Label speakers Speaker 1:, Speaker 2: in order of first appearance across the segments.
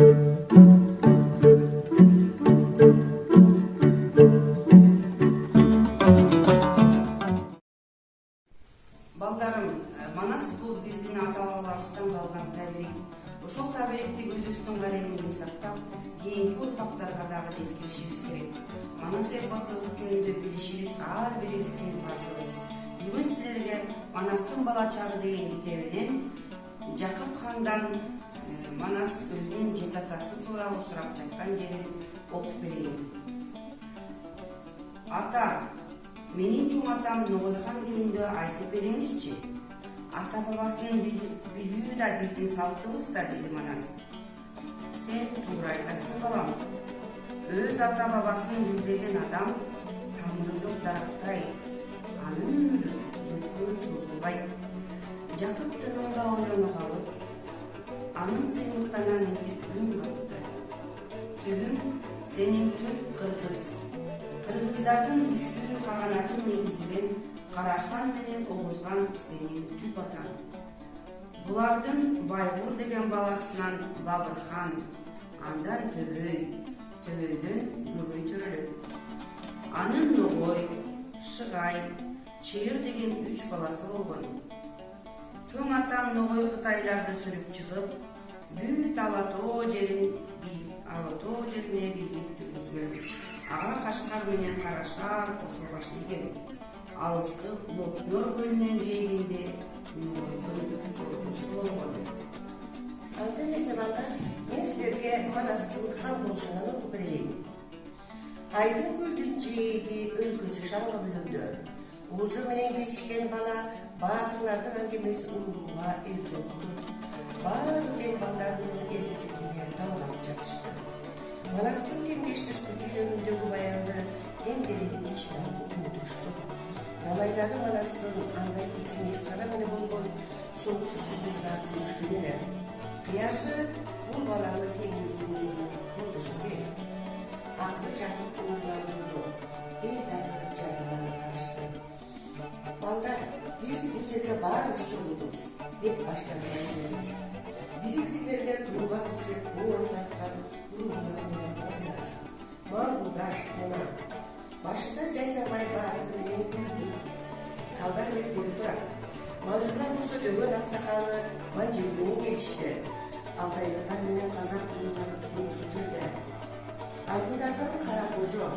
Speaker 1: Балдарым, Манас бул биздин ата-бабаларыбыздан калган табирик. Ошол табирикти өзүбүздүн карегинде сактап, кийинки урпактарга дагы жеткиришибиз керек. Манас эпосу жөнүндө билишибиз ар бирибиздин парзыбыз. Бүгүн силерге Манастын бала чагы деген китебинен Жакып хандан Манас өзүнүн жет атасы тууралуу сурап жаткан жерин окуп берейин. Ата, менин чоң атам Ногойхан жөнүндө айтып бериңизчи. Ата бабасын билүү да биздин салтыбыз да, деди Манас. Сен туура айтасың, балам. Өз ата бабасын билбеген адам тамыры жок дарактай, анын өмүрү өткөн созулбайт. Жакып тынымда ойлоно калып, анын сыймыктанан интип үн катты. Түбүм, сенин төрт кыргыз. Кыргыздардын үчтүү каганатын негиздеген Карахан менен Огузган сенин түп атаң. Булардын Байгур деген баласынан Бабырхан, андан Төбөй, Төбөйдөн Бөгөй төрөлөт. Анын Ногой, Шыгай, Чыйыр деген 3 баласы болгон. Чоң атам Ногой Кытайларды сүрүп чыгып, бүт Алатоо жерине бийлик жүргүзгөн. Ага Кашкар менен Карашар кошо баштаган. Алыскы Лотнор көлүнүн жээгинде Ногойдун көргөсү болгон.
Speaker 2: Антенесе балдар, мен силерге Манастын хан болушунан окуп берейин. Айдын көлдүн жээги өзгөчө шаңга бөлөндө. Улжу менен кетишкен бала баатырлардын аңгемеси улууга эл жолдур. Баары тең балдардын эркектигине таң калып жатышты. Манастын теңдешсиз күчү жөнүндөгү баянды эмдерин ичинен угундурушту. Далайлары Манастын андай күчүн эскара менен болгон согуш жүзүндө күчкөн эле. Кыясы бул баланы теңдүүлүгүн колдосо керек. Акыры Жакып ууландырды. Эл дагы жардамына карашты. Балдар, биз бул жерге баарыбыз чогулдук, деп баштады. Бири-бирлерге тууганбыз деп боор тарткан уруулар калсар. Маңгулдар мына башында Жайсамай баатыр менен Күлдүр, Калдар мектеби турат. Манжурлар болсо Дөгөн аксакалы Манжел менен келишти. Алтайлыктар менен казак улуулары тугушу жерде. Алтындардан Кара Кожо,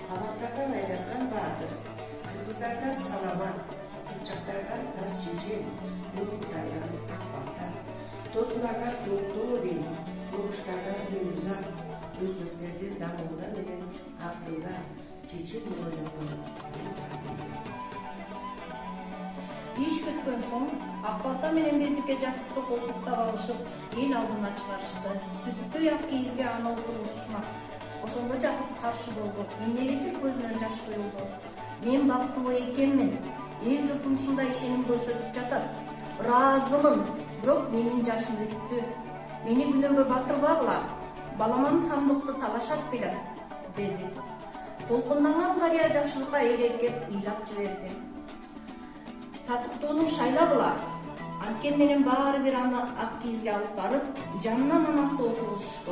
Speaker 2: Кабактардан Айдархан Баатыр, Кыргыздардан Саламат, Кыпчактардан Таз Чечен, Ургуттардан Акбалдар, Тотулардан Токтообин, Оруштардан Өмүрзак, өзбектердин Дамылда менен Актылда Чечен ойлонгон.
Speaker 3: Иш бүткөн соң Акбалта менен бирдикке Жакыпты колтуктап алышып, эл алдына чыгарышты. Сүттөй ак кийизге аны отургузушмак. Ошондо Жакып каршы болду. Эмнегедир көзүнөн жаш куюлду. Мен бактылуу экенмин. Эл журтум ушундай ишеним көрсөтүп жатат. Ыраазымын, бирок менин жашым өттү. Мени күнөөгө батырбагыла. Баламан хандыкты талашат белем, деди. Толкунданган карыя жакшылыкка эркеп ыйлап жиберди. Татыктоону шайлагыла. Анткени менен баары бир аны ак кийизге алып барып, жанына Манасты отургузушту.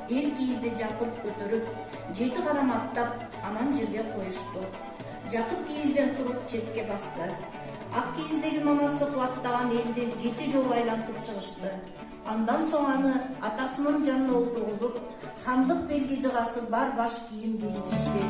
Speaker 3: Эл кийизди жапырт көтөрүп, 7 кадам аттап, анан жерге коюшту. Жакып кийизден туруп четке басты. Ак кийиздеги Манасты кубаттаган элди 7 жолу айлантып чыгышты. Андан соң аны атасынын жанына отургузуп, хандык белги жыгасы бар баш кийим кийгизишти.